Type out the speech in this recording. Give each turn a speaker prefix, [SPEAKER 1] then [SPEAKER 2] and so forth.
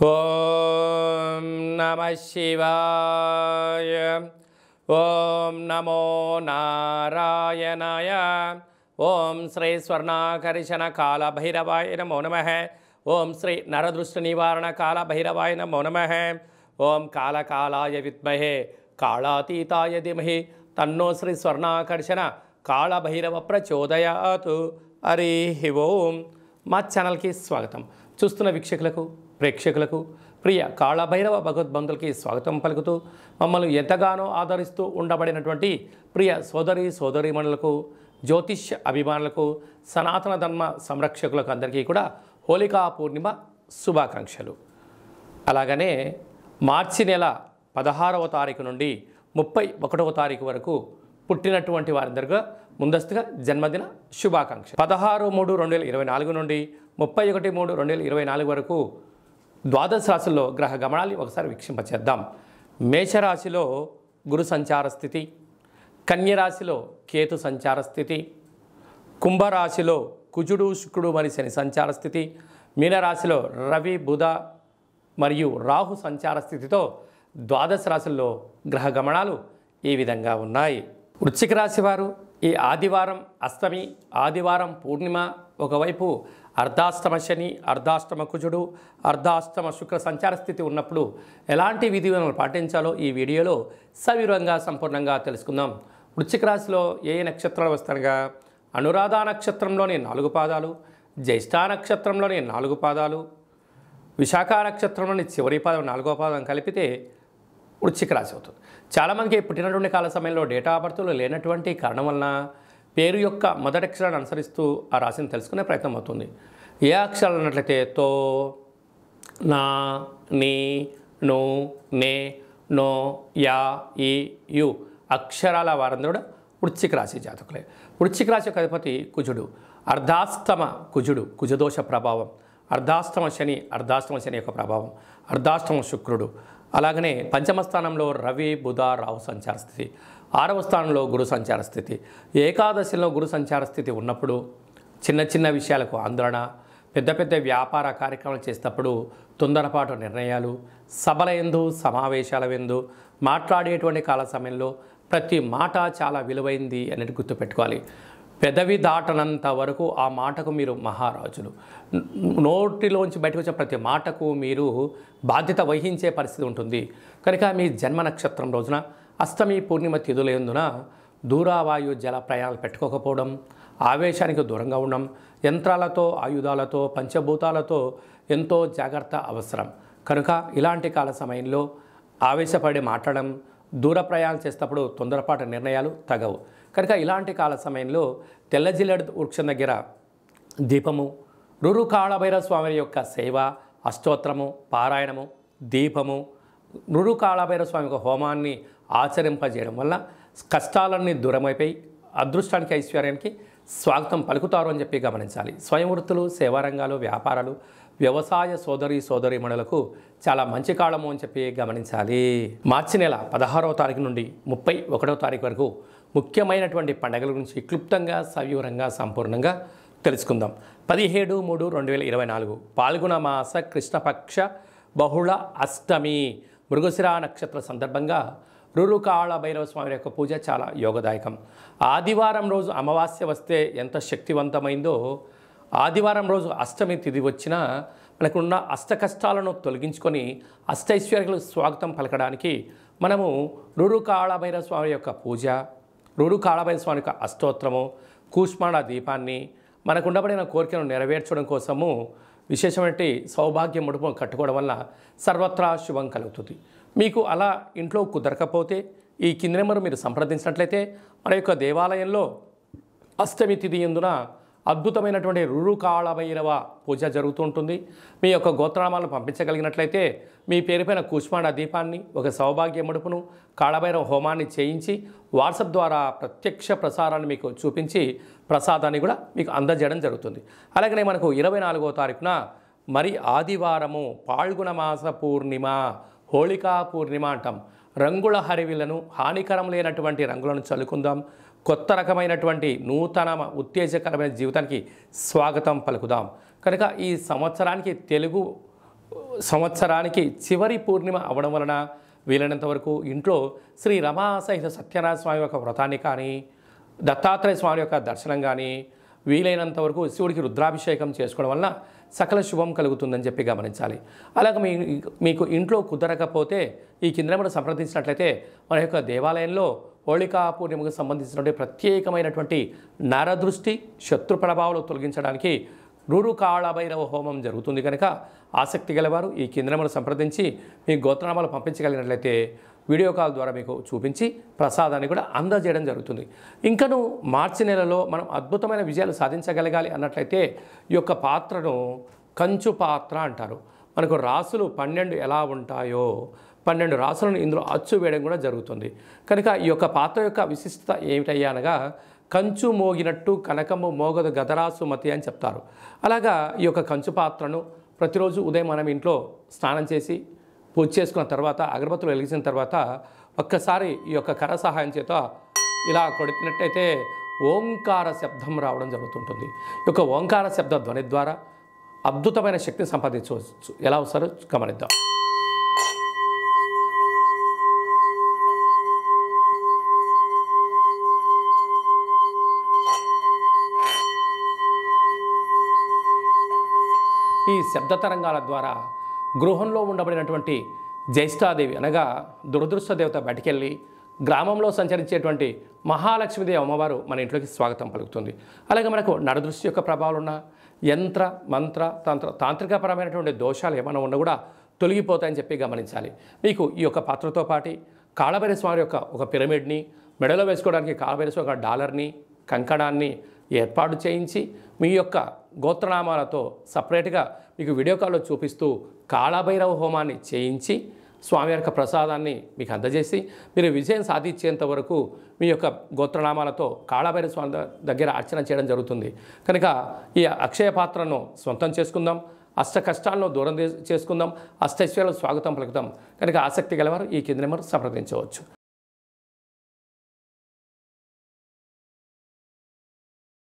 [SPEAKER 1] ఓం నమః శివాయ. ఓం నమో నారాయణాయ. ఓం శ్రీ స్వర్ణాకర్షణ కాల భైరవాయ నమో నమః. ఓం శ్రీ నరదృష్టి నివారణ కాల భైరవాయ నమో నమః. ఓం కాళకాలాయ విద్మహే కాళాతీతాయ ధీమహి తన్నో శ్రీ స్వర్ణాకర్షణ కాళ భైరవ ప్రచోదయాత్. హరి ఓం. మా ఛానల్కి స్వాగతం. చూస్తున్న వీక్షకులకు, ప్రేక్షకులకు, ప్రియ కాళభైరవ భగవద్బంధులకి స్వాగతం పలుకుతూ మమ్మల్ని ఎంతగానో ఆదరిస్తూ ఉండబడినటువంటి ప్రియ సోదరీమణులకు, జ్యోతిష్య అభిమానులకు, సనాతన ధర్మ సంరక్షకులకు అందరికీ కూడా హోళికా పూర్ణిమ శుభాకాంక్షలు. అలాగనే మార్చి నెల 16వ తారీఖు నుండి 31వ తారీఖు వరకు పుట్టినటువంటి వారందరిగా ముందస్తుగా జన్మదిన శుభాకాంక్ష. 16/3/2024 నుండి 31/3/2024 వరకు ద్వాదశ రాశుల్లో గ్రహ గమనాలు ఒకసారి వీక్షింపచేద్దాం. మేషరాశిలో గురు సంచార స్థితి, కన్యరాశిలో కేతు సంచార స్థితి, కుంభరాశిలో కుజుడు శుక్రుడు మరియు శని సంచార స్థితి, మీనరాశిలో రవి బుధ మరియు రాహు సంచార స్థితితో ద్వాదశ రాశుల్లో గ్రహ గమనాలు ఈ విధంగా ఉన్నాయి. వృశ్చిక రాశి వారు ఈ ఆదివారం అష్టమి, ఆదివారం పూర్ణిమ, ఒకవైపు అర్ధాష్టమ శని, అర్ధాష్టమ కుజుడు, అర్ధాష్టమ శుక్ర సంచార స్థితి ఉన్నప్పుడు ఎలాంటి విధి విధానాలు పాటించాలో ఈ వీడియోలో సవివరంగా సంపూర్ణంగా తెలుసుకుందాం. వృశ్చిక రాశిలో ఏ నక్షత్రాలు వస్తాయనగా అనురాధ నక్షత్రంలోని 4 పాదాలు, జ్యేష్ఠ నక్షత్రంలోని 4 పాదాలు, విశాఖ నక్షత్రంలోని చివరి పాదం 4వ పాదం కలిపితే వృశ్చిక రాశి అవుతుంది. చాలామందికి పుట్టినటువంటి కాల సమయంలో డేటా ఆఫ్ బర్త్లు లేనటువంటి కారణం వలన పేరు యొక్క మొదటి అక్షరాన్ని అనుసరిస్తూ ఆ రాశిని తెలుసుకునే ప్రయత్నం అవుతుంది. ఏ అక్షరాలు అన్నట్లయితే తో, నా, నీ, ను, నే, నో, యా, ఈ, యు అక్షరాల వారందరూ కూడా వృశ్చిక రాశి జాతకులే. వృశ్చిక రాశి యొక్క అధిపతి కుజుడు. అర్ధాష్టమ కుజుడు, కుజదోష ప్రభావం. అర్ధాష్టమ శని యొక్క ప్రభావం. అర్ధాష్టమ శుక్రుడు. అలాగనే పంచమ స్థానంలో రవి బుధ రాహు సంచార స్థితి. 6వ స్థానంలో గురు సంచార స్థితి. ఏకాదశిలో గురు సంచార స్థితి ఉన్నప్పుడు చిన్న చిన్న విషయాలకు ఆందోళన, పెద్ద పెద్ద వ్యాపార కార్యక్రమాలు చేసేటప్పుడు తొందరపాటు నిర్ణయాలు, సభల యందు సమావేశాల యందు మాట్లాడేటువంటి కాల సమయంలో ప్రతి మాట చాలా విలువైంది అనేది గుర్తుపెట్టుకోవాలి. పెదవి దాటనంత వరకు ఆ మాటకు మీరు మహారాజులు. నోటిలోంచి బయటకు వచ్చే ప్రతి మాటకు మీరు బాధ్యత వహించే పరిస్థితి ఉంటుంది. కనుక మీ జన్మ నక్షత్రం రోజున అష్టమి పూర్ణిమ తిథులందున దూరావాయు జల ప్రయాణాలు పెట్టుకోకపోవడం, ఆవేశానికి దూరంగా ఉండడం, యంత్రాలతో, ఆయుధాలతో, పంచభూతాలతో ఎంతో జాగ్రత్త అవసరం. కనుక ఇలాంటి కాల సమయంలో ఆవేశపడి మాట్లాడడం, దూర ప్రయాణాలు చేసేటప్పుడు తొందరపాటు నిర్ణయాలు తగవు. కనుక ఇలాంటి కాల సమయంలో తెల్ల జిల్లెడు వృక్షం దగ్గర దీపము, రురు కాళభైరవ స్వామి యొక్క సేవ, అష్టోత్తరము, పారాయణము, దీపము, రురు కాళభైరవ స్వామి యొక్క హోమాన్ని ఆచరింపజేయడం వల్ల కష్టాలన్నీ దూరమైపోయి అదృష్టానికి, ఐశ్వర్యానికి స్వాగతం పలుకుతారు అని చెప్పి గమనించాలి. స్వయం వృత్తులు, సేవారంగాలు, వ్యాపారాలు, వ్యవసాయ సోదరీమణులకు చాలా మంచి కాలము అని చెప్పి గమనించాలి. మార్చి నెల 16వ తారీఖు నుండి 31వ తారీఖు వరకు ముఖ్యమైనటువంటి పండుగల గురించి క్లుప్తంగా, సవివరంగా, సంపూర్ణంగా తెలుసుకుందాం. 17/3/2024 పాల్గొన మాస కృష్ణపక్ష బహుళ అష్టమి మృగశిర నక్షత్ర సందర్భంగా రురు కాళభైరవ స్వామి యొక్క పూజ చాలా యోగదాయకం. ఆదివారం రోజు అమావాస్య వస్తే ఎంత శక్తివంతమైందో, ఆదివారం రోజు అష్టమి తిథి వచ్చినా మనకున్న అష్ట కష్టాలను తొలగించుకొని అష్టైశ్వర్యాలకు స్వాగతం పలకడానికి మనము రురు కాళభైరవ స్వామి యొక్క పూజ, రురు కాళభైరవ స్వామి యొక్క అష్టోత్తరము, కూష్మాండ దీపాన్ని మనకు ఉండబడిన కోరికను నెరవేర్చడం కోసము విశేషమైన సౌభాగ్య ముడుపు కట్టుకోవడం వల్ల సర్వత్రా శుభం కలుగుతుంది. మీకు అలా ఇంట్లో కుదరకపోతే ఈ కింది నెంబరు మీరు సంప్రదించినట్లయితే మన యొక్క దేవాలయంలో అష్టమి తిథి యందున అద్భుతమైనటువంటి రురు కాళభైరవ పూజ జరుగుతూ ఉంటుంది. మీ యొక్క గోత్రనామాలను పంపించగలిగినట్లయితే మీ పేరుపైన కూష్మాండ దీపాన్ని, ఒక సౌభాగ్య ముడుపును, కాళభైరవ హోమాన్ని చేయించి వాట్సాప్ ద్వారా ప్రత్యక్ష ప్రసారాన్ని మీకు చూపించి ప్రసాదాన్ని కూడా మీకు అందజేయడం జరుగుతుంది. అలాగనే మనకు 24వ తారీఖున మరి ఆదివారము పాల్గొన మాస పూర్ణిమ, హోళికా పూర్ణిమ అంటాం. రంగుల హరివిలను, హానికరం లేనటువంటి రంగులను చల్లుకుందాం. కొత్త రకమైనటువంటి నూతన ఉత్తేజకరమైన జీవితానికి స్వాగతం పలుకుదాం. కనుక ఈ సంవత్సరానికి తెలుగు సంవత్సరానికి చివరి పూర్ణిమ అవడం వలన వీలైనంత వరకు ఇంట్లో శ్రీ రమా సహిత సత్యనారాయణ స్వామి యొక్క వ్రతాన్ని కానీ, దత్తాత్రేయ స్వామి యొక్క దర్శనం కానీ, వీలైనంత వరకు శివుడికి రుద్రాభిషేకం చేసుకోవడం వలన సకల శుభం కలుగుతుందని చెప్పి గమనించాలి. అలాగే మీకు ఇంట్లో కుదరకపోతే ఈ కింద నెంబర్ సంప్రదించినట్లయితే మన యొక్క దేవాలయంలో హోళికా పూర్ణిమకు సంబంధించినటువంటి ప్రత్యేకమైనటువంటి నరదృష్టి శత్రు ప్రభావాలు తొలగించడానికి రూరు కాళభైరవ హోమం జరుగుతుంది కనుక ఆసక్తి గలవారు ఈ కింద నెంబర్ సంప్రదించి మీ గోత్రనామాలు పంపించగలిగినట్లయితే వీడియో కాల్ ద్వారా మీకు చూపించి ప్రసాదాన్ని కూడా అందజేయడం జరుగుతుంది. ఇంకను మార్చి నెలలో మనం అద్భుతమైన విజయాలు సాధించగలగాలి అన్నట్లయితే ఈ యొక్క పాత్రను కంచు పాత్ర అంటారు. మనకు రాసులు 12 ఎలా ఉంటాయో 12 రాసులను ఇందులో అచ్చు వేయడం కూడా జరుగుతుంది. కనుక ఈ యొక్క పాత్ర యొక్క విశిష్టత ఏమిటయ్యా అనగా కంచు మోగినట్టు కనకము మోగదు గదరాసు మతి అని చెప్తారు. అలాగా ఈ యొక్క కంచు పాత్రను ప్రతిరోజు ఉదయం మనం ఇంట్లో స్నానం చేసి పూజ చేసుకున్న తర్వాత అగరబత్తులు వెలిగించిన తర్వాత ఒక్కసారి ఈ యొక్క కర సహాయం చేత ఇలా కొట్టినట్టయితే ఓంకార శబ్దం రావడం జరుగుతుంటుంది. ఈ యొక్క ఓంకార శబ్ద ధ్వని ద్వారా అద్భుతమైన శక్తిని సంపాదించవచ్చు. ఎలా వస్తారో గమనిద్దాం. ఈ శబ్ద తరంగాల ద్వారా గృహంలో ఉండబడినటువంటి జ్యేష్ఠాదేవి అనగా దురదృష్ట దేవత బయటికెళ్ళి గ్రామంలో సంచరించేటువంటి మహాలక్ష్మీదేవి అమ్మవారు మన ఇంట్లోకి స్వాగతం పలుకుతుంది. అలాగే మనకు నరదృష్టి యొక్క ప్రభావాలు ఉన్న యంత్ర మంత్ర తాంత్రికపరమైనటువంటి దోషాలు ఏమైనా ఉన్నా కూడా తొలగిపోతాయని చెప్పి గమనించాలి. మీకు ఈ యొక్క పాత్రతో పాటు కాళభైరవ స్వామి యొక్క ఒక పిరమిడ్ని, మెడలో వేసుకోవడానికి కాళభైరవ స్వామి ఒక డాలర్ని, కంకణాన్ని ఏర్పాటు చేయించి మీ యొక్క గోత్రనామాలతో సపరేట్గా మీకు వీడియో కాల్లో చూపిస్తూ కాళభైరవ హోమాన్ని చేయించి స్వామి యొక్క ప్రసాదాన్ని మీకు అందజేసి మీరు విజయం సాధించేంత వరకు మీ యొక్క గోత్రనామాలతో కాళభైరవ స్వామి దగ్గర అర్చన చేయడం జరుగుతుంది. కనుక ఈ అక్షయ పాత్రను సొంతం చేసుకుందాం, అష్ట కష్టాలను దూరం చేసుకుందాం, అష్టైశ్వర్యాలకు స్వాగతం పలుకుదాం. కనుక ఆసక్తి గలవారు ఈ కింద నెంబర్ సంప్రదించవచ్చు.